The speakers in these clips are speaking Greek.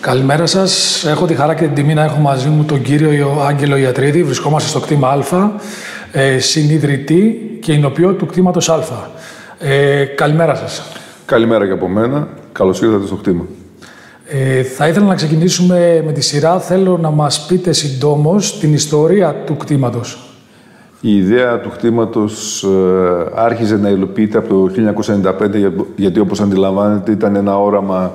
Καλημέρα σας. Έχω τη χαρά και την τιμή να έχω μαζί μου τον κύριο Άγγελο Ιατρίδη. Βρισκόμαστε στο κτήμα Α, συνιδρυτή και εινοποιό του κτήματος Α. Καλημέρα σας. Καλημέρα και από μένα. Καλώς ήρθατε στο κτήμα. Θα ήθελα να ξεκινήσουμε με τη σειρά. Θέλω να μας πείτε συντόμως την ιστορία του κτήματος. Η ιδέα του κτήματος άρχιζε να υλοποιείται από το 1995, γιατί όπως αντιλαμβάνετε ήταν ένα όραμα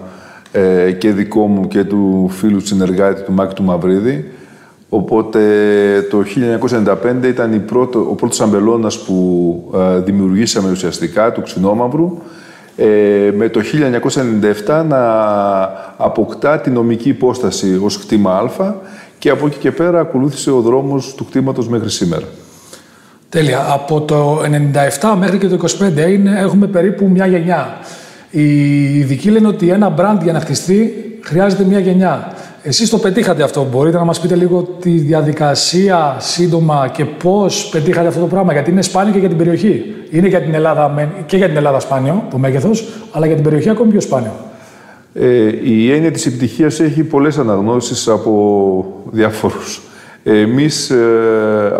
και δικό μου και του φίλου συνεργάτη του Μάκη του Μαυρίδη. Οπότε το 1995 ήταν ο πρώτος αμπελώνας που δημιουργήσαμε ουσιαστικά, του Ξινόμαυρου, με το 1997 να αποκτά τη νομική υπόσταση ως κτήμα Α και από εκεί και πέρα ακολούθησε ο δρόμος του κτήματος μέχρι σήμερα. Τέλεια. Από το 1997 μέχρι και το 2025 έχουμε περίπου μια γενιά. Οι ειδικοί λένε ότι ένα brand για να χτιστεί χρειάζεται μια γενιά. Εσείς το πετύχατε αυτό. Μπορείτε να μας πείτε λίγο τη διαδικασία σύντομα και πώς πετύχατε αυτό το πράγμα? Γιατί είναι σπάνιο και για την περιοχή. Είναι για την Ελλάδα και για την Ελλάδα σπάνιο το μέγεθος, αλλά για την περιοχή ακόμη πιο σπάνιο. Η έννοια της επιτυχίας έχει πολλές αναγνώσεις από διάφορους. Εμείς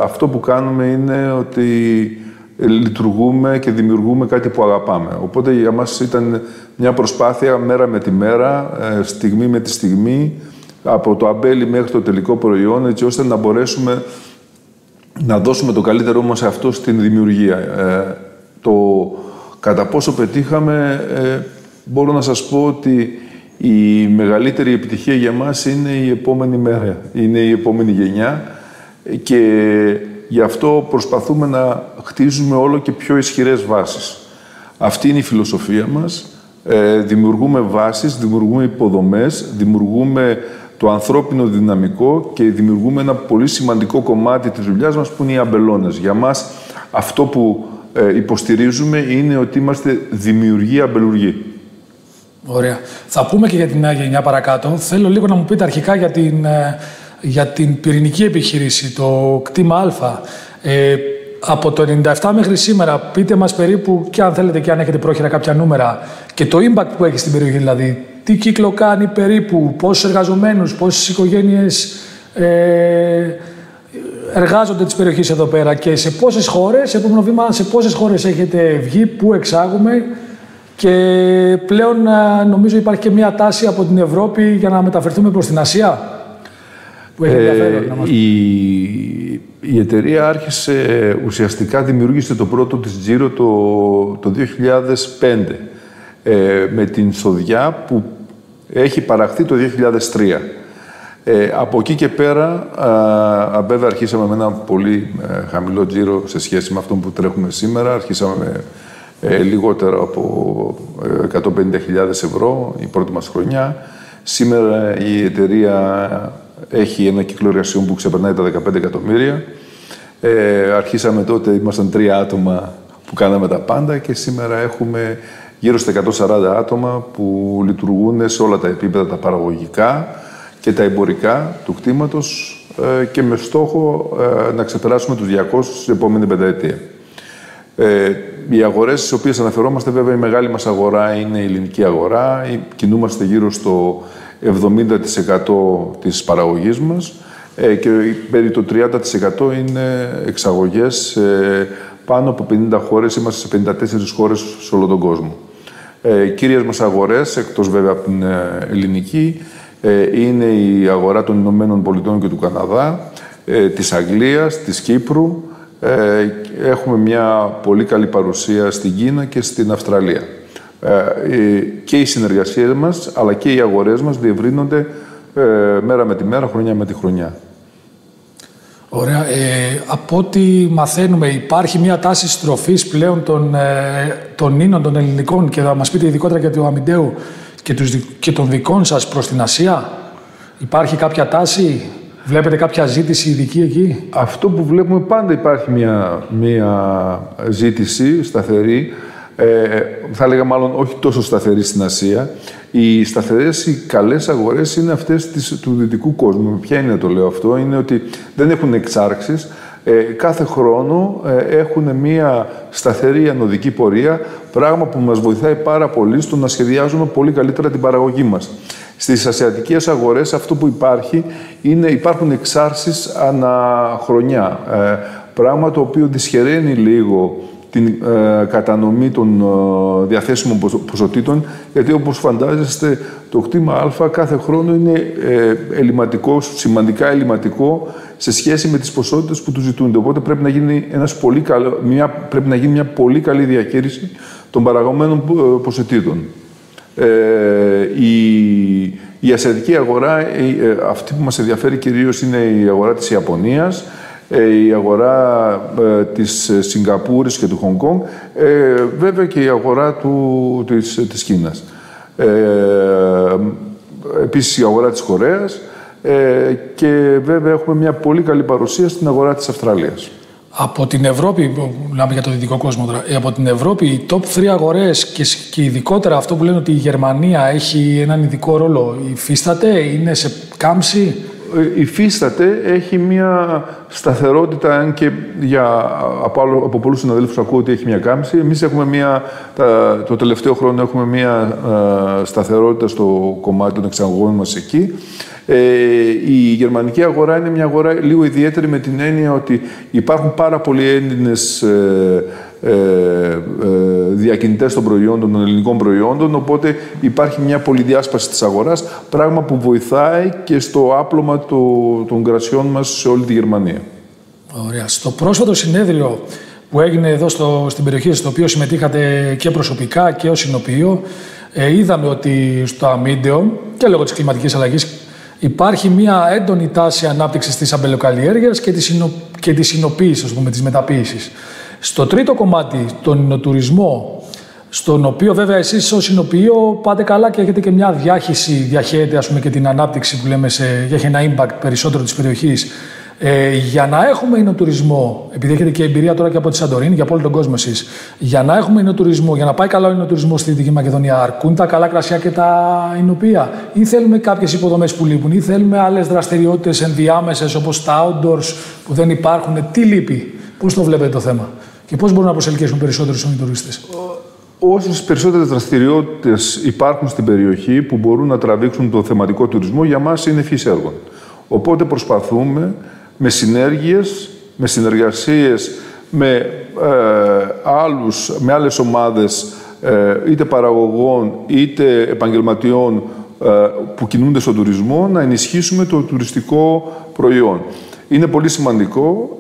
αυτό που κάνουμε είναι ότι λειτουργούμε και δημιουργούμε κάτι που αγαπάμε. Οπότε για μας ήταν μια προσπάθεια μέρα με τη μέρα, στιγμή με τη στιγμή, από το αμπέλι μέχρι το τελικό προϊόν, έτσι ώστε να μπορέσουμε να δώσουμε το καλύτερό μας σε αυτό στην δημιουργία. Το κατά πόσο πετύχαμε, μπορώ να σας πω ότι η μεγαλύτερη επιτυχία για μας είναι η επόμενη μέρα, είναι η επόμενη γενιά και γι' αυτό προσπαθούμε να χτίζουμε όλο και πιο ισχυρές βάσεις. Αυτή είναι η φιλοσοφία μας. Δημιουργούμε βάσεις, δημιουργούμε υποδομές, δημιουργούμε το ανθρώπινο δυναμικό και δημιουργούμε ένα πολύ σημαντικό κομμάτι της δουλειάς μας που είναι οι αμπελώνες. Για μας αυτό που υποστηρίζουμε είναι ότι είμαστε δημιουργοί αμπελουργοί. Ωραία. Θα πούμε και για την νέα γενιά παρακάτω. Θέλω λίγο να μου πείτε αρχικά για την πυρηνική επιχείρηση, το κτήμα Α. Από το 1997 μέχρι σήμερα, πείτε μας περίπου, και αν θέλετε και αν έχετε πρόχειρα κάποια νούμερα, και το impact που έχει στην περιοχή, δηλαδή τι κύκλο κάνει περίπου, πόσους εργαζομένους, πόσες οικογένειες εργάζονται της περιοχής εδώ πέρα και σε πόσες χώρες, επόμενο βήμα, σε πόσες χώρες έχετε βγει, πού εξάγουμε. Και πλέον νομίζω υπάρχει και μια τάση από την Ευρώπη για να μεταφερθούμε προς την Ασία. Που έχει ενδιαφέρον να μας... Η εταιρεία άρχισε, ουσιαστικά δημιούργησε το πρώτο της τζίρο το 2005 με την Σοδιά που έχει παραχθεί το 2003. Από εκεί και πέρα, βέβαια αρχίσαμε με ένα πολύ χαμηλό τζίρο σε σχέση με αυτό που τρέχουμε σήμερα. Αρχίσαμε λιγότερο από 150.000 ευρώ η πρώτη μας χρονιά. Σήμερα η εταιρεία έχει ένα κύκλο εργασιών που ξεπερνάει τα 15 εκατομμύρια. Αρχίσαμε τότε, ήμασταν 3 άτομα που κάναμε τα πάντα και σήμερα έχουμε γύρω στα 140 άτομα που λειτουργούν σε όλα τα επίπεδα, τα παραγωγικά και τα εμπορικά του κτήματος και με στόχο να ξεπεράσουμε τους 200 στην επόμενη πενταετία. Οι αγορές στις οποίες αναφερόμαστε, βέβαια, η μεγάλη μας αγορά είναι η ελληνική αγορά. Κινούμαστε γύρω στο 70% της παραγωγής μας και περί το 30% είναι εξαγωγές σε πάνω από 50 χώρες. Είμαστε σε 54 χώρες σε όλο τον κόσμο. Κύριες μας αγορές, εκτός βέβαια από την ελληνική, είναι η αγορά των Ηνωμένων Πολιτών και του Καναδά, της Αγγλίας, της Κύπρου. Έχουμε μια πολύ καλή παρουσία στην Κίνα και στην Αυστραλία. Και οι συνεργασίες μας, αλλά και οι αγορές μας διευρύνονται μέρα με τη μέρα, χρονιά με τη χρονιά. Ωραία. Από ό,τι μαθαίνουμε, υπάρχει μια τάση στροφής πλέον των ίνων, των ελληνικών, και θα μας πείτε ειδικότερα για το αμυντέου και των δικών σας προς την Ασία. Υπάρχει κάποια τάση? Βλέπετε κάποια ζήτηση ειδική εκεί? Αυτό που βλέπουμε, πάντα υπάρχει μια ζήτηση σταθερή. Θα έλεγα μάλλον όχι τόσο σταθερή στην Ασία. Οι σταθερές, οι καλές αγορές είναι αυτές του δυτικού κόσμου. Ποια είναι το λέω αυτό? Είναι ότι δεν έχουν εξάρξεις. Κάθε χρόνο έχουν μια σταθερή ανωδική πορεία, πράγμα που μας βοηθάει πάρα πολύ στο να σχεδιάζουμε πολύ καλύτερα την παραγωγή μας. Στις ασιατικές αγορές αυτό που υπάρχουν εξάρσεις αναχρονιά. Πράγμα το οποίο δυσχεραίνει λίγο την κατανομή των διαθέσιμων ποσοτήτων, γιατί όπως φαντάζεστε το κτήμα Α κάθε χρόνο είναι ελλειμματικό, σημαντικά ελλειμματικό σε σχέση με τις ποσότητες που του ζητούνται. Οπότε πρέπει να γίνει, μια πολύ καλή διαχείριση των παραγωμένων ποσοτήτων. Η ασιατική αγορά, αυτή που μας ενδιαφέρει κυρίως, είναι η αγορά της Ιαπωνίας, η αγορά της Σιγκαπούρης και του Χονγκ Κονγκ, βέβαια και η αγορά της Κίνας. Επίσης η αγορά της Κορέας και βέβαια έχουμε μια πολύ καλή παρουσία στην αγορά της Αυστραλίας. Από την Ευρώπη, μιλάμε για το δυτικό κόσμο τώρα, από την Ευρώπη οι top 3 αγορές και ειδικότερα αυτό που λένε ότι η Γερμανία έχει έναν ειδικό ρόλο, υφίσταται, είναι σε κάμψη? Υφίσταται, έχει μια σταθερότητα, αν και από πολλούς συναδέλφους ακούω ότι έχει μια κάμψη. Εμείς έχουμε το τελευταίο χρόνο έχουμε μια σταθερότητα στο κομμάτι των εξαγωγών μας εκεί. Η γερμανική αγορά είναι μια αγορά λίγο ιδιαίτερη με την έννοια ότι υπάρχουν πάρα πολλοί Έλληνες διακινητές των προϊόντων, των ελληνικών προϊόντων, οπότε υπάρχει μια πολυδιάσπαση της αγοράς, πράγμα που βοηθάει και στο άπλωμα των κρασιών μας σε όλη τη Γερμανία. Ωραία. Στο πρόσφατο συνέδριο που έγινε εδώ στην περιοχή, στο οποίο συμμετείχατε και προσωπικά και ως συνοποιείο, είδαμε ότι στο αμύντεο και λόγω της κλιματικής αλλαγής υπάρχει μια έντονη τάση ανάπτυξης της αμπελοκαλλιέργειας και της συνοποίησης, ας πούμε, της μεταποίησης. Στο τρίτο κομμάτι, τον υνοτουρισμό, στον οποίο βέβαια εσείς ως συνοποιείο πάτε καλά και έχετε και μια διάχυση, διαχέεται ας πούμε και την ανάπτυξη που λέμε, έχει ένα impact περισσότερο της περιοχής. Για να έχουμε υνοτουρισμό, επειδή έχετε και εμπειρία τώρα και από τη Σαντορίνη και από όλο τον κόσμο εσείς, για να έχουμε υνοτουρισμό, για να πάει καλά ο υνοτουρισμός στη Δυτική Μακεδονία, αρκούν τα καλά κρασιά και τα υνοπία, ή θέλουμε κάποιες υποδομές που λείπουν, ή θέλουμε άλλες δραστηριότητες ενδιάμεσες όπως τα outdoors που δεν υπάρχουν? Τι λείπει, πώς το βλέπετε το θέμα και πώς μπορούν να προσελκύσουν περισσότερους υνοτουρίστες? Όσες περισσότερες δραστηριότητες υπάρχουν στην περιοχή που μπορούν να τραβήξουν το θεματικό τουρισμό, για μας είναι ευχής έργων. Οπότε προσπαθούμε με συνέργειες, με συνεργασίες με άλλες ομάδες είτε παραγωγών είτε επαγγελματιών που κινούνται στον τουρισμό, να ενισχύσουμε το τουριστικό προϊόν. Είναι πολύ σημαντικό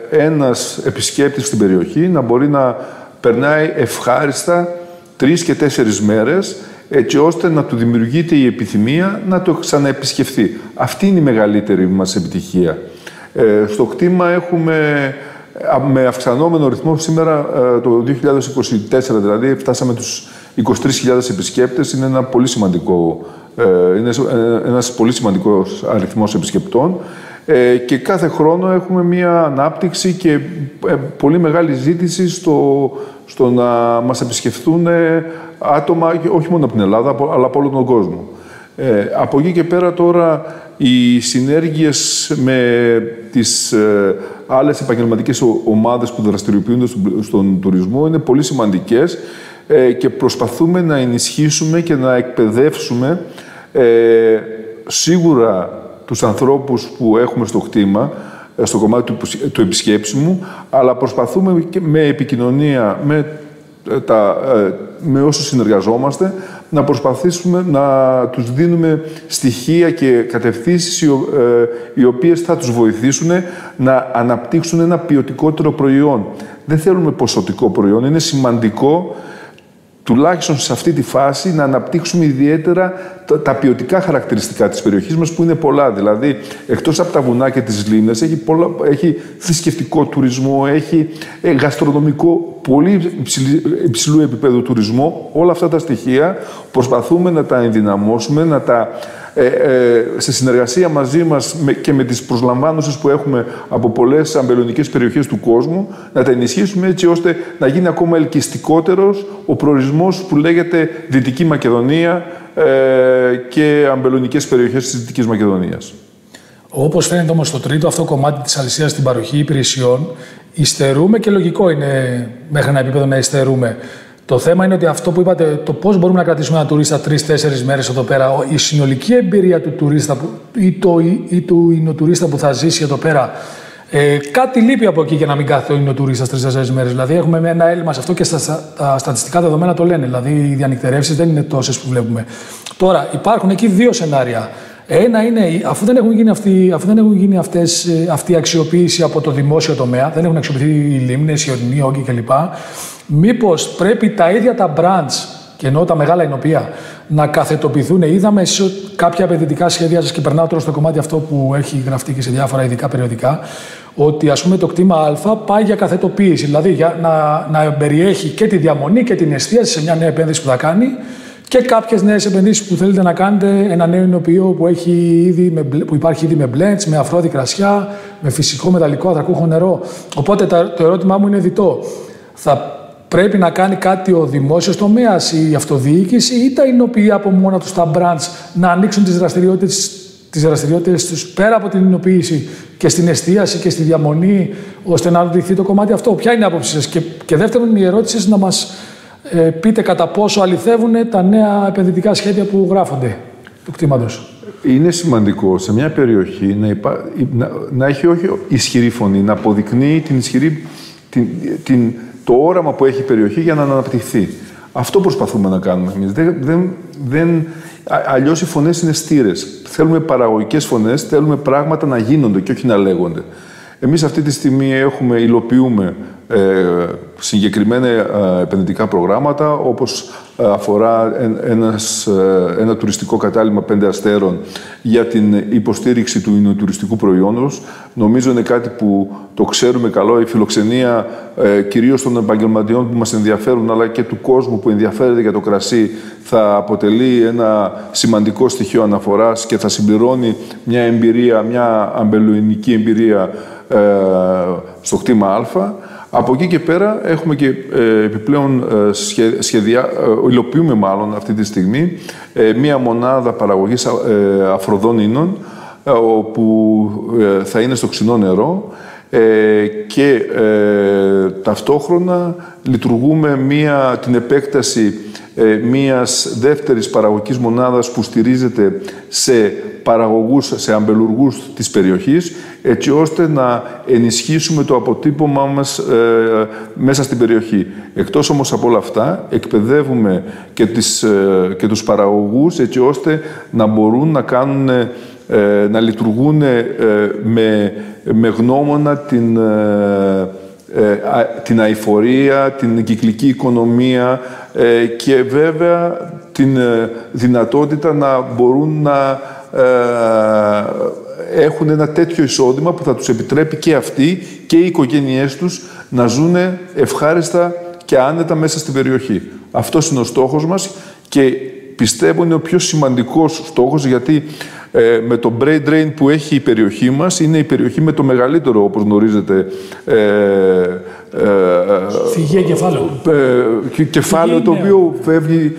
ένας επισκέπτης στην περιοχή να μπορεί να περνάει ευχάριστα 3 και 4 μέρες, έτσι ώστε να του δημιουργείται η επιθυμία να το ξαναεπισκεφθεί. Αυτή είναι η μεγαλύτερη μας επιτυχία. Στο κτήμα έχουμε με αυξανόμενο ρυθμό σήμερα, το 2024 δηλαδή, φτάσαμε τους 23.000 επισκέπτες. Είναι ένας πολύ σημαντικός αριθμός επισκεπτών. Και κάθε χρόνο έχουμε μία ανάπτυξη και πολύ μεγάλη ζήτηση στο να μας επισκεφθούν άτομα, όχι μόνο από την Ελλάδα, αλλά από όλο τον κόσμο. Από εκεί και πέρα τώρα οι συνέργειες με τις άλλες επαγγελματικές ομάδες που δραστηριοποιούνται στον τουρισμό είναι πολύ σημαντικές και προσπαθούμε να ενισχύσουμε και να εκπαιδεύσουμε σίγουρα τους ανθρώπους που έχουμε στο κτήμα, στο κομμάτι του επισκέψιμου, αλλά προσπαθούμε και με επικοινωνία με όσους συνεργαζόμαστε να προσπαθήσουμε να τους δίνουμε στοιχεία και κατευθύνσεις οι οποίες θα τους βοηθήσουν να αναπτύξουν ένα ποιοτικότερο προϊόν. Δεν θέλουμε ποσοτικό προϊόν, είναι σημαντικό τουλάχιστον σε αυτή τη φάση να αναπτύξουμε ιδιαίτερα τα ποιοτικά χαρακτηριστικά της περιοχής μας, που είναι πολλά. Δηλαδή, εκτός από τα βουνά και τις λίμνες, έχει θρησκευτικό τουρισμό, έχει γαστρονομικό, πολύ υψηλού επίπεδου τουρισμό. Όλα αυτά τα στοιχεία προσπαθούμε να τα ενδυναμώσουμε, σε συνεργασία μαζί μας και με τις προσλαμβάνωσες που έχουμε από πολλές αμπελονικές περιοχές του κόσμου, να τα ενισχύσουμε έτσι ώστε να γίνει ακόμα ελκυστικότερος ο προορισμός που λέγεται Δυτική Μακεδονία και αμπελονικές περιοχές της Δυτικής Μακεδονίας. Όπως φαίνεται όμως στο τρίτο αυτό κομμάτι της αλυσίδας στην παροχή υπηρεσιών, υστερούμε, και λογικό είναι μέχρι ένα επίπεδο να υστερούμε. Το θέμα είναι ότι αυτό που είπατε, το πώς μπορούμε να κρατήσουμε ένα τουρίστα 3-4 μέρες εδώ πέρα, η συνολική εμπειρία του τουρίστα ή του εινοτουρίστα που θα ζήσει εδώ πέρα, κάτι λείπει από εκεί για να μην κάθεται ο εινοτουρίστας 3-4 μέρες. Δηλαδή, έχουμε ένα έλλειμμα σε αυτό και τα στατιστικά δεδομένα το λένε. Δηλαδή, οι διανυκτερεύσεις δεν είναι τόσες που βλέπουμε. Τώρα, υπάρχουν εκεί δύο σενάρια. Ένα είναι, αφού δεν έχουν γίνει αυτή η αξιοποίηση από το δημόσιο τομέα, δεν έχουν αξιοποιηθεί οι λίμνες, οι ορεινοί όγκοι κλπ. Μήπως πρέπει τα ίδια τα branch, και εννοώ τα μεγάλα εινοπεία, να καθετοποιηθούν. Είδαμε σε κάποια επενδυτικά σχέδια σας, και περνάω τώρα στο κομμάτι αυτό που έχει γραφτεί και σε διάφορα ειδικά περιοδικά, ότι ας πούμε το κτήμα Α πάει για καθετοποίηση, δηλαδή για να περιέχει και τη διαμονή και την εστίαση σε μια νέα επένδυση που θα κάνει και κάποιες νέες επενδύσεις που θέλετε να κάνετε, ένα νέο εινοποιείο που υπάρχει ήδη με blends, με αφρόδη κρασιά, με φυσικό μεταλλικό ανθρακούχο νερό. Οπότε το ερώτημά μου είναι διτό. Θα πρέπει να κάνει κάτι ο δημόσιος τομέας, η αυτοδιοίκηση, ή τα εινοποιεία από μόνα τους τα branch να ανοίξουν τις δραστηριότητες τους πέρα από την εινοποίηση και στην εστίαση και στη διαμονή, ώστε να αναπτυχθεί το κομμάτι αυτό? Ποια είναι η άποψή σας? Και δεύτερον, η ερώτηση σας να μας πείτε κατά πόσο αληθεύουν τα νέα επενδυτικά σχέδια που γράφονται του κτήματος. Είναι σημαντικό σε μια περιοχή να έχει όχι ισχυρή φωνή, να αποδεικνύει το όραμα που έχει η περιοχή για να αναπτυχθεί. Αυτό προσπαθούμε να κάνουμε εμείς. Αλλιώς οι φωνές είναι στήρες. Θέλουμε παραγωγικές φωνές, θέλουμε πράγματα να γίνονται και όχι να λέγονται. Εμείς αυτή τη στιγμή υλοποιούμε συγκεκριμένα επενδυτικά προγράμματα, όπως αφορά ένα τουριστικό κατάλημα 5 αστέρων για την υποστήριξη του εινοτουριστικού προϊόντος. Νομίζω είναι κάτι που το ξέρουμε καλό, η φιλοξενία κυρίως των επαγγελματιών που μας ενδιαφέρουν, αλλά και του κόσμου που ενδιαφέρεται για το κρασί, θα αποτελεί ένα σημαντικό στοιχείο αναφοράς και θα συμπληρώνει μια εμπειρία, μια αμπελοϊνική εμπειρία στο κτήμα Α. Από εκεί και πέρα έχουμε και επιπλέον σχέδια, υλοποιούμε μάλλον αυτή τη στιγμή, μία μονάδα παραγωγής αφροδών ίνων, όπου θα είναι στο ξινό νερό, και ταυτόχρονα λειτουργούμε την επέκταση μιας δεύτερης παραγωγικής μονάδας που στηρίζεται σε παραγωγούς, σε αμπελουργούς της περιοχής, έτσι ώστε να ενισχύσουμε το αποτύπωμά μας μέσα στην περιοχή. Εκτός όμως από όλα αυτά, εκπαιδεύουμε και τους παραγωγούς, έτσι ώστε να μπορούν να λειτουργούν με γνώμονα την αειφορία, την κυκλική οικονομία και βέβαια την δυνατότητα να μπορούν να έχουν ένα τέτοιο εισόδημα που θα τους επιτρέπει και αυτοί και οι οικογένειές τους να ζουν ευχάριστα και άνετα μέσα στην περιοχή. Αυτός είναι ο στόχος μας και πιστεύω είναι ο πιο σημαντικός στόχος, γιατί με το brain drain που έχει η περιοχή μας, είναι η περιοχή με το μεγαλύτερο, όπως γνωρίζετε, φυγεία κεφάλαιο. Κεφάλαιο το οποίο φεύγει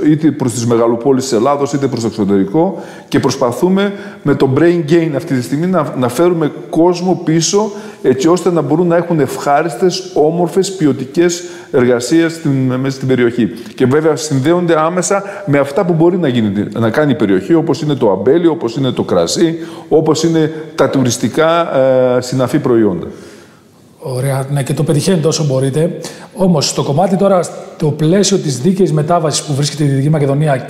είτε προς τις μεγαλοπόλεις της Ελλάδος, είτε προς το εξωτερικό, και προσπαθούμε με το brain gain αυτή τη στιγμή να φέρουμε κόσμο πίσω, έτσι ώστε να μπορούν να έχουν ευχάριστες, όμορφες, ποιοτικές εργασίες μέσα στην περιοχή. Και βέβαια συνδέονται άμεσα με αυτά που μπορεί να κάνει η περιοχή, όπως είναι το αμπέλι, όπως είναι το κρασί, όπως είναι τα τουριστικά συναφή προϊόντα. Ωραία, ναι, και το πετυχαίνετε όσο μπορείτε. Όμως, στο κομμάτι τώρα, το πλαίσιο της δίκαιης μετάβασης που βρίσκεται η Δυτική Μακεδονία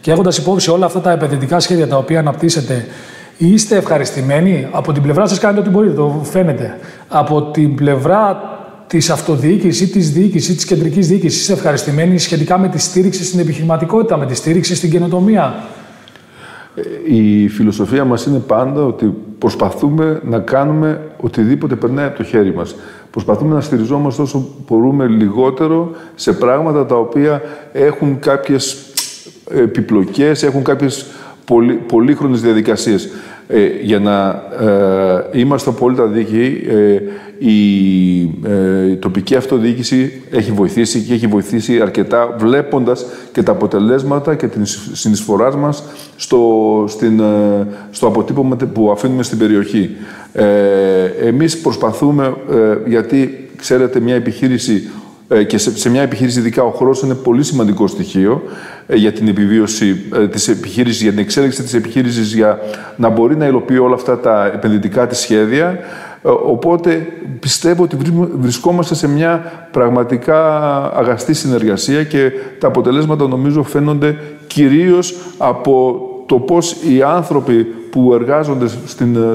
και έχοντας υπόψη όλα αυτά τα επενδυτικά σχέδια τα οποία αναπτύσσετε, είστε ευχαριστημένοι? Από την πλευρά σας κάνετε ό,τι μπορείτε, το φαίνεται. Από την πλευρά της αυτοδιοίκησης ή της διοίκησης ή της κεντρικής διοίκησης, είστε ευχαριστημένοι σχετικά με τη στήριξη στην επιχειρηματικότητα, με τη στήριξη στην καινοτομία? Η φιλοσοφία μας είναι πάντα ότι προσπαθούμε να κάνουμε οτιδήποτε περνάει από το χέρι μας. Προσπαθούμε να στηριζόμαστε όσο μπορούμε λιγότερο σε πράγματα τα οποία έχουν κάποιες επιπλοκές, έχουν κάποιες πολύχρονες διαδικασίες. Για να είμαστε απόλυτα δίκαιοι, η τοπική αυτοδιοίκηση έχει βοηθήσει και έχει βοηθήσει αρκετά, βλέποντας και τα αποτελέσματα και την συνεισφορά μας στο αποτύπωμα που αφήνουμε στην περιοχή. Εμείς προσπαθούμε, γιατί ξέρετε, μια επιχείρηση και σε μια επιχείρηση ειδικά ο χρόνος είναι πολύ σημαντικό στοιχείο για την επιβίωση της επιχείρησης, για την εξέλιξη της επιχείρησης, για να μπορεί να υλοποιεί όλα αυτά τα επενδυτικά της σχέδια. Οπότε πιστεύω ότι βρισκόμαστε σε μια πραγματικά αγαστή συνεργασία και τα αποτελέσματα νομίζω φαίνονται κυρίως από το πώς οι άνθρωποι που εργάζονται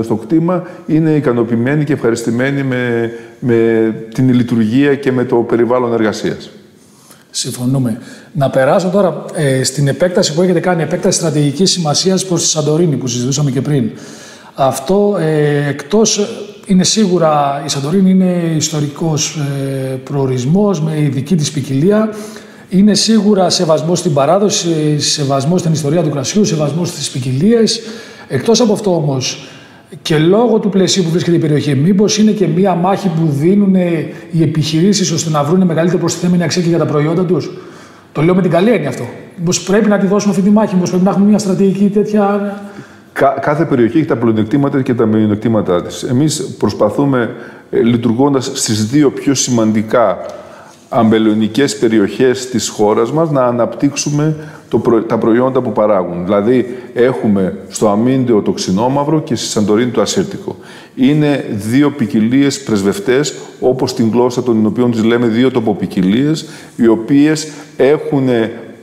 στο κτήμα είναι ικανοποιημένοι και ευχαριστημένοι με την λειτουργία και με το περιβάλλον εργασίας. Συμφωνούμε. Να περάσω τώρα στην επέκταση που έχετε κάνει, επέκταση στρατηγικής σημασίας προς τη Σαντορίνη που συζητούσαμε και πριν. Αυτό εκτός είναι σίγουρα, η Σαντορίνη είναι ιστορικός προορισμός με ειδική της ποικιλία. Είναι σίγουρα σεβασμός στην παράδοση, σεβασμός στην ιστορία του κρασιού, σεβασμός στις ποικιλίες. Εκτός από αυτό όμως, και λόγω του πλαισίου που βρίσκεται η περιοχή, μήπως είναι και μία μάχη που δίνουν οι επιχειρήσεις ώστε να βρουν μεγαλύτερη προστιθέμενη αξία και για τα προϊόντα τους? Το λέω με την καλή έννοια αυτό. Μήπως πρέπει να τη δώσουμε αυτή τη μάχη, μήπως πρέπει να έχουμε μια στρατηγική τέτοια? Κάθε περιοχή έχει τα πλεονεκτήματα και τα μειονεκτήματά της. Εμείς προσπαθούμε, λειτουργώντας στις δύο πιο σημαντικά αμπελονικές περιοχές της χώρας μας, να αναπτύξουμε τα προϊόντα που παράγουν. Δηλαδή, έχουμε στο Αμίντεο το ξινόμαυρο και στη Σαντορίνη το ασύρτικο. Είναι δύο ποικιλίες πρεσβευτές, όπως την γλώσσα των οποίων τις λέμε δύο τοποποικιλίες, οι οποίες έχουν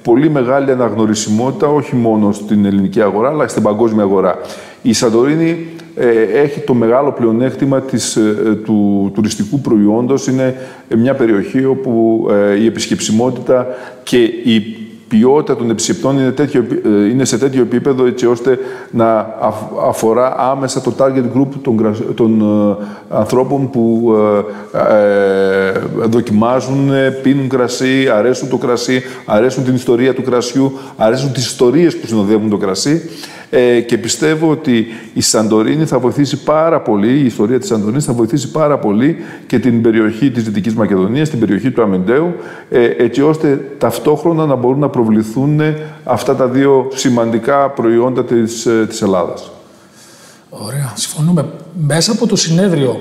πολύ μεγάλη αναγνωρισιμότητα, όχι μόνο στην ελληνική αγορά, αλλά στην παγκόσμια αγορά. Η Σαντορίνη έχει το μεγάλο πλεονέκτημα του τουριστικού προϊόντος. Είναι μια περιοχή όπου η επισκεψιμότητα και η ποιότητα των επισκεπτών είναι σε τέτοιο επίπεδο, έτσι ώστε να αφορά άμεσα το target group των ανθρώπων που δοκιμάζουν, πίνουν κρασί, αρέσουν το κρασί, αρέσουν την ιστορία του κρασιού, αρέσουν τις ιστορίες που συνοδεύουν το κρασί. Και πιστεύω ότι η Σαντορίνη θα βοηθήσει πάρα πολύ, η ιστορία της Σαντορίνης θα βοηθήσει πάρα πολύ και την περιοχή της Δυτικής Μακεδονίας, την περιοχή του Αμιντέου, έτσι ώστε ταυτόχρονα να μπορούν να προβληθούν αυτά τα δύο σημαντικά προϊόντα της Ελλάδας. Ωραία, συμφωνούμε. Μέσα από το συνέδριο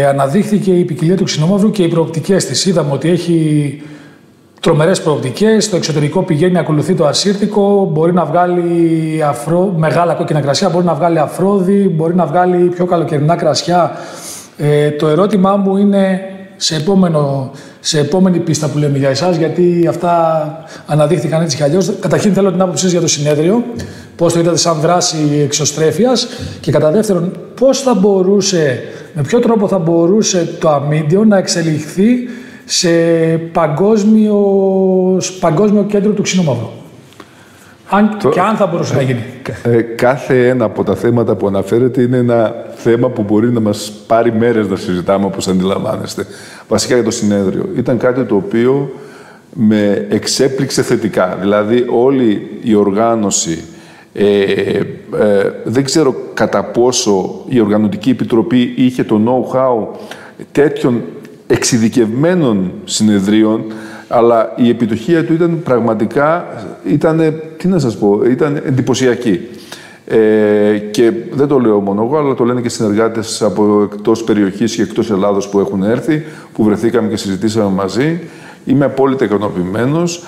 αναδείχθηκε η ποικιλία του ξινόμαυρου και οι προοπτικές της. Είδαμε ότι έχει τρομερές προοπτικές, στο εξωτερικό πηγαίνει, ακολουθεί το ασύρτικο, μπορεί να βγάλει μεγάλα κόκκινα κρασιά, μπορεί να βγάλει αφρόδι, μπορεί να βγάλει πιο καλοκαιρινά κρασιά. Το ερώτημά μου είναι σε επόμενη πίστα που λέμε για εσάς, γιατί αυτά αναδείχθηκαν έτσι κι αλλιώς. Καταρχήν θέλω την άποψή σας για το συνέδριο, πώς το είδατε σαν δράση εξωστρέφειας, και κατά δεύτερον, με ποιο τρόπο θα μπορούσε το Αμίντεο να εξελιχθεί σε παγκόσμιο κέντρο του ξινόμαυρου. Και αν θα μπορούσε να γίνει. Κάθε ένα από τα θέματα που αναφέρετε είναι ένα θέμα που μπορεί να μας πάρει μέρες να συζητάμε, όπως αντιλαμβάνεστε. Βασικά για το συνέδριο. Ήταν κάτι το οποίο με εξέπληξε θετικά. Δηλαδή όλη η οργάνωση, δεν ξέρω κατά πόσο η Οργανωτική Επιτροπή είχε το know-how τέτοιων εξειδικευμένων συνεδρίων, αλλά η επιτυχία του ήταν πραγματικά, ήταν εντυπωσιακή. Και δεν το λέω μόνο εγώ, αλλά το λένε και συνεργάτες από εκτός περιοχής και εκτός Ελλάδος που έχουν έρθει, που βρεθήκαμε και συζητήσαμε μαζί. Είμαι απόλυτα ικανοποιημένος.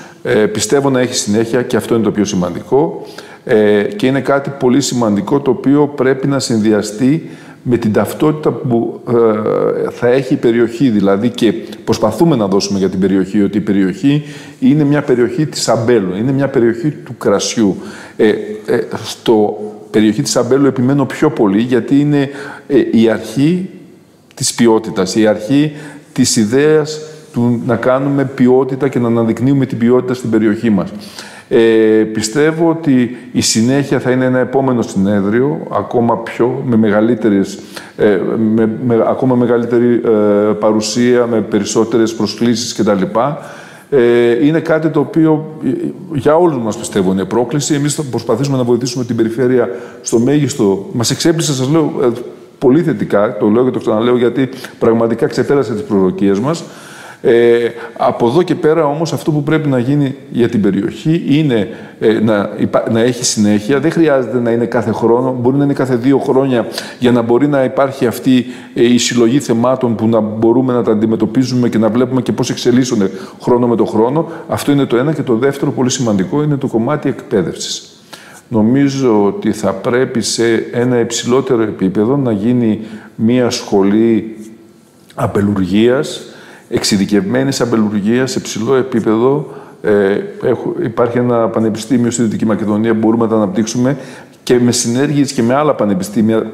Πιστεύω να έχει συνέχεια και αυτό είναι το πιο σημαντικό. Και είναι κάτι πολύ σημαντικό το οποίο πρέπει να συνδυαστεί με την ταυτότητα που θα έχει η περιοχή. Δηλαδή, και προσπαθούμε να δώσουμε για την περιοχή, ότι η περιοχή είναι μια περιοχή της αμπέλου, είναι μια περιοχή του κρασιού. Στο περιοχή της αμπέλου επιμένω πιο πολύ, γιατί είναι η αρχή της ποιότητας, η αρχή της ιδέας του να κάνουμε ποιότητα και να αναδεικνύουμε την ποιότητα στην περιοχή μας. Πιστεύω ότι η συνέχεια θα είναι ένα επόμενο συνέδριο, ακόμα με ακόμα μεγαλύτερη παρουσία, με περισσότερες προσκλήσεις κτλ. Είναι κάτι το οποίο για όλους μας πιστεύω είναι πρόκληση. Εμείς θα προσπαθήσουμε να βοηθήσουμε την περιφέρεια στο μέγιστο. Μας εξέπληξε, σας λέω, πολύ θετικά, το λέω και το ξαναλέω, γιατί πραγματικά ξεπέρασε τις προσδοκίες μας. Από εδώ και πέρα όμως αυτό που πρέπει να γίνει για την περιοχή είναι να έχει συνέχεια. Δεν χρειάζεται να είναι κάθε χρόνο, μπορεί να είναι κάθε 2 χρόνια για να μπορεί να υπάρχει αυτή η συλλογή θεμάτων που να μπορούμε να τα αντιμετωπίζουμε και να βλέπουμε και πώς εξελίσσονται χρόνο με το χρόνο. Αυτό είναι το ένα. Και το δεύτερο πολύ σημαντικό είναι το κομμάτι εκπαίδευσης. Νομίζω ότι θα πρέπει σε ένα υψηλότερο επίπεδο να γίνει μία σχολή αμπελουργίας, εξειδικευμένης αμπελουργίας σε ψηλό επίπεδο. Υπάρχει ένα πανεπιστήμιο στη Δυτική Μακεδονία που μπορούμε να τα αναπτύξουμε και με συνέργειες και με άλλα πανεπιστήμια.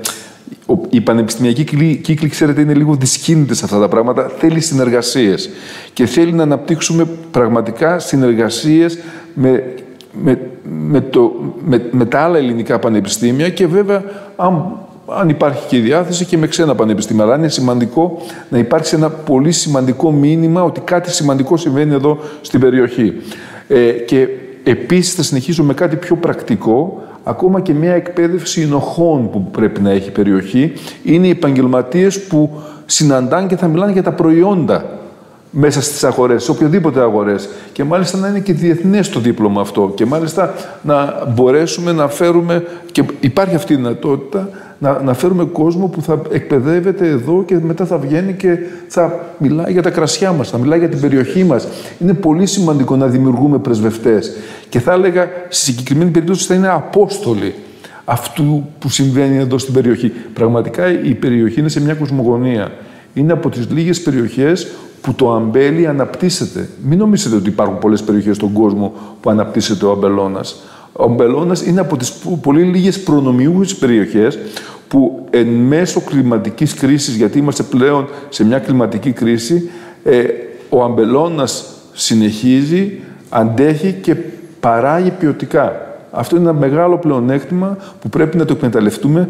Οι πανεπιστημιακοί κύκλοι, ξέρετε, είναι λίγο δυσκίνητες αυτά τα πράγματα. Θέλει συνεργασίες και θέλει να αναπτύξουμε πραγματικά συνεργασίες με τα άλλα ελληνικά πανεπιστήμια και βέβαια αν υπάρχει και η διάθεση και με ξένα πανεπιστήμια. Αλλά είναι σημαντικό να υπάρξει ένα πολύ σημαντικό μήνυμα ότι κάτι σημαντικό συμβαίνει εδώ στην περιοχή. Και επίσης θα συνεχίσω με κάτι πιο πρακτικό, ακόμα και μια εκπαίδευση ενοχών που πρέπει να έχει η περιοχή. Είναι οι επαγγελματίες που συναντάνε και θα μιλάνε για τα προϊόντα μέσα στις αγορές, σε οποιοδήποτε αγορές. Και μάλιστα να είναι και διεθνές το δίπλωμα αυτό. Και μάλιστα να μπορέσουμε να φέρουμε, και υπάρχει αυτή η δυνατότητα, να φέρουμε κόσμο που θα εκπαιδεύεται εδώ και μετά θα βγαίνει και θα μιλάει για τα κρασιά μας, θα μιλάει για την περιοχή μας. Είναι πολύ σημαντικό να δημιουργούμε πρεσβευτές. Και θα έλεγα, στη συγκεκριμένη περίπτωση θα είναι απόστολοι αυτού που συμβαίνει εδώ στην περιοχή. Πραγματικά η περιοχή είναι σε μια κοσμογονία. Είναι από τις λίγες περιοχές που το αμπέλι αναπτύσσεται. Μην νομίζετε ότι υπάρχουν πολλές περιοχές στον κόσμο που αναπτύσσεται ο αμπελώνας. Ο αμπελώνας είναι από τις πολύ λίγες προνομιούχες περιοχές που εν μέσω κλιματικής κρίσης, γιατί είμαστε πλέον σε μια κλιματική κρίση, ο αμπελώνας συνεχίζει, αντέχει και παράγει ποιοτικά. Αυτό είναι ένα μεγάλο πλεονέκτημα που πρέπει να το εκμεταλλευτούμε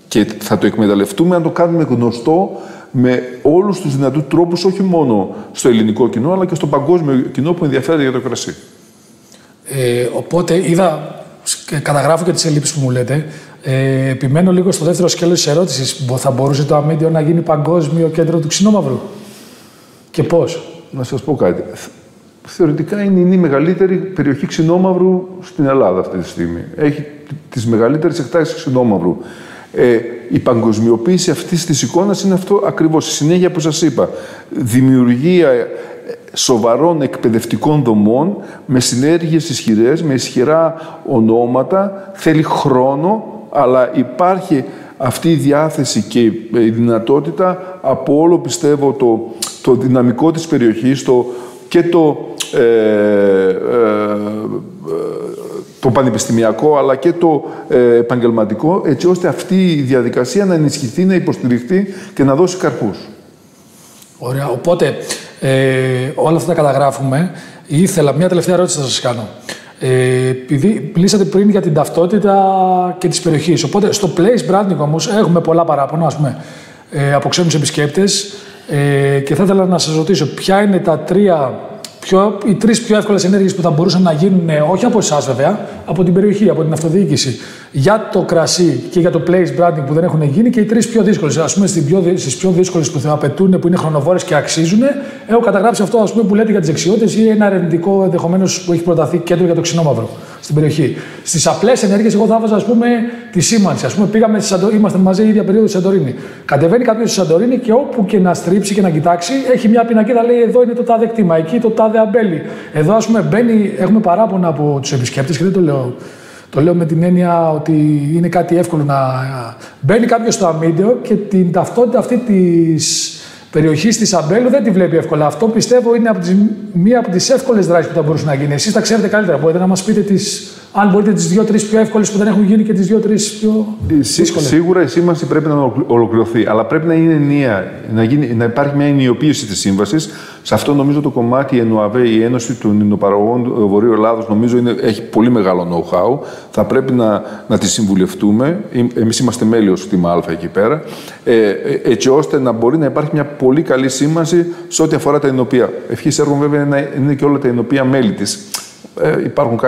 και θα το εκμεταλλευτούμε αν το κάνουμε γνωστό με όλους τους δυνατούς τρόπους, όχι μόνο στο ελληνικό κοινό, αλλά και στο παγκόσμιο κοινό που ενδιαφέρεται για το κρασί. Οπότε καταγράφω και τις ελλείψεις που μου λέτε. Επιμένω λίγο στο δεύτερο σκέλος της ερώτησης. Θα μπορούσε το Αμίντιο να γίνει παγκόσμιο κέντρο του ξινόμαυρου? Και πώς? Να σας πω κάτι. Θεωρητικά είναι η μεγαλύτερη περιοχή ξινόμαυρου στην Ελλάδα αυτή τη στιγμή. Έχει τις μεγαλύτερες εκτάσεις ξινόμαυρου. Η παγκοσμιοποίηση αυτής της εικόνας είναι αυτό ακριβώς, η συνέχεια που σας είπα. Δημιουργία σοβαρών εκπαιδευτικών δομών, με συνέργειες ισχυρές, με ισχυρά ονόματα, θέλει χρόνο, αλλά υπάρχει αυτή η διάθεση και η δυνατότητα από όλο, πιστεύω, το δυναμικό της περιοχής και το πανεπιστημιακό, αλλά και το επαγγελματικό, έτσι ώστε αυτή η διαδικασία να ενισχυθεί, να υποστηριχτεί και να δώσει καρπούς. Ωραία. Οπότε, όλα αυτά τα καταγράφουμε. Ήθελα μια τελευταία ερώτηση να σας κάνω. Επειδή μιλήσατε πριν για την ταυτότητα και της περιοχής. Οπότε, στο place branding όμως έχουμε πολλά παράπονα, ας πούμε, από ξένους επισκέπτες. Και θα ήθελα να σας ρωτήσω, ποια είναι οι 3 πιο εύκολες ενέργειες που θα μπορούσαν να γίνουν, όχι από εσάς βέβαια, από την περιοχή, από την αυτοδιοίκηση, για το κρασί και για το place branding που δεν έχουν γίνει, και οι 3 πιο δύσκολες. Ας πούμε, στις πιο δύσκολες που θα απαιτούν, που είναι χρονοβόρες και αξίζουν, έχω καταγράψει αυτό, ας πούμε, που λέτε για τις δεξιότητες ή ένα ερευνητικό ενδεχομένως που έχει προταθεί κέντρο για το ξινόμαυρο στην περιοχή. Στις απλές ενέργειες, εγώ θα έβαζα, ας πούμε, τη σήμανση. Ας πούμε, πήγαμε είμαστε μαζί η ίδια περίοδο στη Σαντορίνη. Κατεβαίνει κάποιος στη Σαντορίνη και όπου και να στρίψει και να κοιτάξει, έχει μια πινακίδα, λέει εδώ είναι το τάδε κτήμα, εκεί το τάδε αμπέλι. Εδώ, ας πούμε, έχουμε παράπονα από τους επισκέπτες και δεν το λέω. Το λέω με την έννοια ότι είναι κάτι εύκολο να μπαίνει κάποιος στο Αμίντιο και την ταυτότητα αυτή της περιοχής της Αμπέλου δεν τη βλέπει εύκολα. Αυτό πιστεύω είναι μία από τις εύκολες δράσεις που θα μπορούσε να γίνει. Εσείς τα ξέρετε καλύτερα. Μπορείτε να μας πείτε αν μπορείτε τις 2-3 πιο εύκολες που δεν έχουν γίνει και τις 2-3 πιο δύσκολες. Σίγουρα η σύμβαση πρέπει να ολοκληρωθεί, αλλά πρέπει να είναι ενιαία, να υπάρχει μια ενιοποίηση της σύμβασης. Σε αυτό νομίζω το κομμάτι η ΕΝΟΑΒΕ, η Ένωση των Ινοπαραγωγών Βορείου Ελλάδος, νομίζω έχει πολύ μεγάλο know-how. Θα πρέπει να τη συμβουλευτούμε. Εμείς είμαστε μέλη ως Τμήμα Α εκεί πέρα, έτσι ώστε να μπορεί να υπάρχει μια πολύ καλή σύμβαση σε ό,τι αφορά τα ενοπία. Ευχής έργων βέβαια είναι και όλα τα ενοπία μέλη της. Υπάρχουν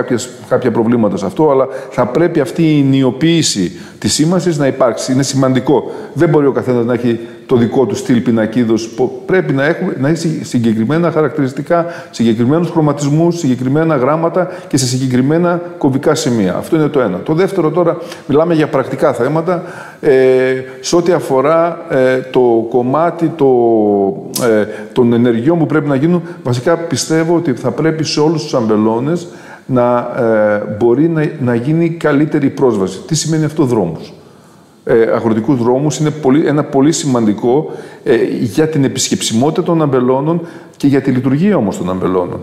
κάποια προβλήματα σε αυτό, αλλά θα πρέπει αυτή η ενιοποίηση της σήμανσης να υπάρξει. Είναι σημαντικό. Δεν μπορεί ο καθένας να έχει το δικό του στυλ πινακίδος. Πρέπει να έχει συγκεκριμένα χαρακτηριστικά, συγκεκριμένους χρωματισμούς, συγκεκριμένα γράμματα και σε συγκεκριμένα κομβικά σημεία. Αυτό είναι το ένα. Το δεύτερο, τώρα μιλάμε για πρακτικά θέματα. Σε ό,τι αφορά το κομμάτι των ενεργειών που πρέπει να γίνουν, βασικά πιστεύω ότι θα πρέπει σε όλους τους αμπελώνες να μπορεί να γίνει καλύτερη πρόσβαση. Τι σημαίνει αυτό? Δρόμους. Αγροτικούς δρόμους είναι ένα πολύ σημαντικό για την επισκεψιμότητα των αμπελώνων και για τη λειτουργία όμως των αμπελώνων.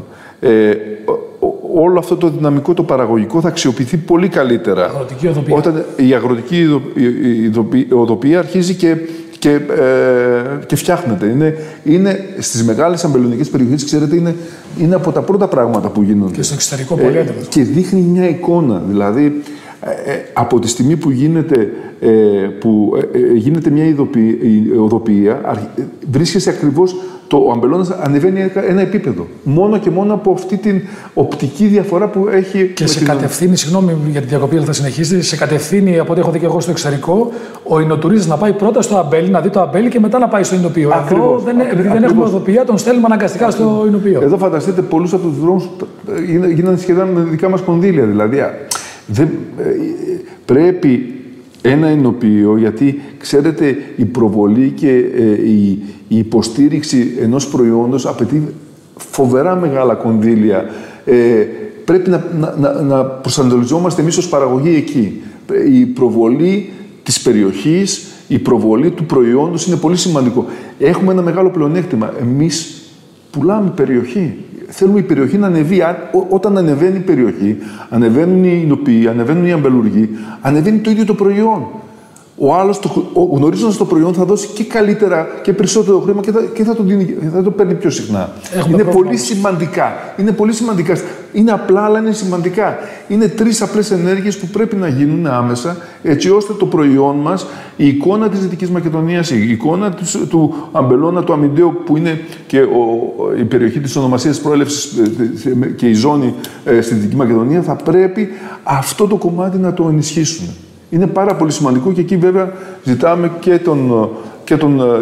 Όλο αυτό το δυναμικό, το παραγωγικό θα αξιοποιηθεί πολύ καλύτερα όταν η αγροτική οδοποιία αρχίζει και φτιάχνεται. Είναι στις μεγάλες αμπελονικές περιοχές, ξέρετε, είναι από τα πρώτα πράγματα που γίνονται. Και στο εξωτερικό πολύ έντονο. Και δείχνει μια εικόνα. Δηλαδή, από τη στιγμή που γίνεται μια οδοποιία, βρίσκεσαι ακριβώς, ο αμπελώνας ανεβαίνει ένα επίπεδο. Μόνο και μόνο από αυτή την οπτική διαφορά που έχει. Και σε κατευθύνει, συγγνώμη για τη διακοπή, αλλά θα συνεχίσετε, σε κατευθύνει από ό,τι έχω δει και εγώ στο εξωτερικό, ο εινοτουρίστας να πάει πρώτα στο αμπέλι, να δει το αμπέλι και μετά να πάει στο εινοποιείο. Εδώ, επειδή δεν έχουμε οδοποιία, τον στέλνουμε αναγκαστικά στο εινοποιείο. Εδώ φανταστείτε, πολλούς από τους δρόμους γίνανε σχεδόν με δικά μας κονδύλια. Δηλαδή, πρέπει ένα εινοποιείο, γιατί ξέρετε, η προβολή και η υποστήριξη ενός προϊόντος απαιτεί φοβερά μεγάλα κονδύλια. Πρέπει να προσανατολιζόμαστε εμείς ως παραγωγή εκεί. Η προβολή της περιοχής, η προβολή του προϊόντος είναι πολύ σημαντικό. Έχουμε ένα μεγάλο πλεονέκτημα. Εμείς πουλάμε περιοχή. Θέλουμε η περιοχή να ανεβεί. Όταν ανεβαίνει η περιοχή, ανεβαίνουν οι εινοποιοί, ανεβαίνουν οι αμπελουργοί, ανεβαίνει το ίδιο το προϊόν. Ο άλλος, γνωρίζοντας το προϊόν, θα δώσει και καλύτερα και περισσότερο χρήμα και θα το παίρνει πιο συχνά. Είναι πολύ σημαντικά. Είναι πολύ σημαντικά. Είναι απλά, αλλά είναι σημαντικά. Είναι τρεις απλές ενέργειες που πρέπει να γίνουν άμεσα, έτσι ώστε το προϊόν μας, η εικόνα της Δυτικής Μακεδονίας, η εικόνα του αμπελώνα, του αμυντέου, που είναι και η περιοχή της ονομασίας προέλευσης και η ζώνη στη Δυτική Μακεδονία, θα πρέπει αυτό το κομμάτι να το ενισχύσουμε. Είναι πάρα πολύ σημαντικό και εκεί βέβαια ζητάμε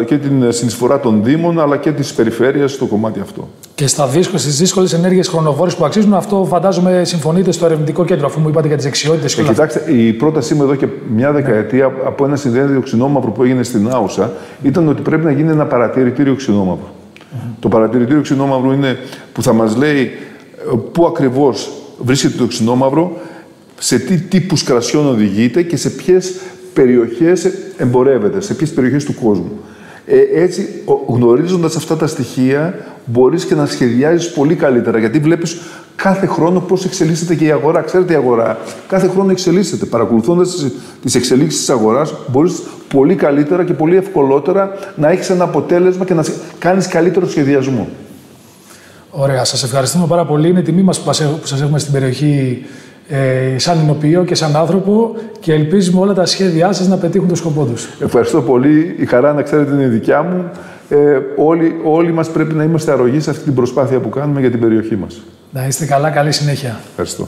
και την συνεισφορά των Δήμων, αλλά και της περιφέρειας στο κομμάτι αυτό. Και στις δύσκολες ενέργειες χρονοβόρες που αξίζουν, αυτό φαντάζομαι συμφωνείτε στο ερευνητικό κέντρο, αφού μου είπατε για τις δεξιότητες. Κοιτάξτε, η πρότασή μου εδώ και μια δεκαετία από ένα συνέδριο ξινόμαυρου που έγινε στην Άουσα ήταν ότι πρέπει να γίνει ένα παρατηρητήριο ξινόμαυρου. Το παρατηρητήριο ξινόμαυρου είναι που θα μας λέει πού ακριβώς βρίσκεται το ξινόμαυρο, σε τι τύπους κρασιών οδηγείται και σε ποιες περιοχές εμπορεύεται, σε ποιες περιοχές του κόσμου. Έτσι, γνωρίζοντας αυτά τα στοιχεία, μπορείς και να σχεδιάζεις πολύ καλύτερα, γιατί βλέπεις κάθε χρόνο πώς εξελίσσεται και η αγορά. Ξέρετε, η αγορά κάθε χρόνο εξελίσσεται. Παρακολουθώντας τις εξελίξεις της αγοράς, μπορείς πολύ καλύτερα και πολύ ευκολότερα να έχεις ένα αποτέλεσμα και να κάνεις καλύτερο σχεδιασμό. Ωραία, σας ευχαριστούμε πάρα πολύ. Είναι τιμή μας που σας έχουμε στην περιοχή σαν εινοποιείο και σαν άνθρωπο και ελπίζουμε όλα τα σχέδιά σας να πετύχουν το σκοπό τους. Ευχαριστώ πολύ. Η χαρά, να ξέρετε, είναι δικιά μου. Όλοι μας πρέπει να είμαστε αρρωγοί σε αυτή την προσπάθεια που κάνουμε για την περιοχή μας. Να είστε καλά, καλή συνέχεια. Ευχαριστώ.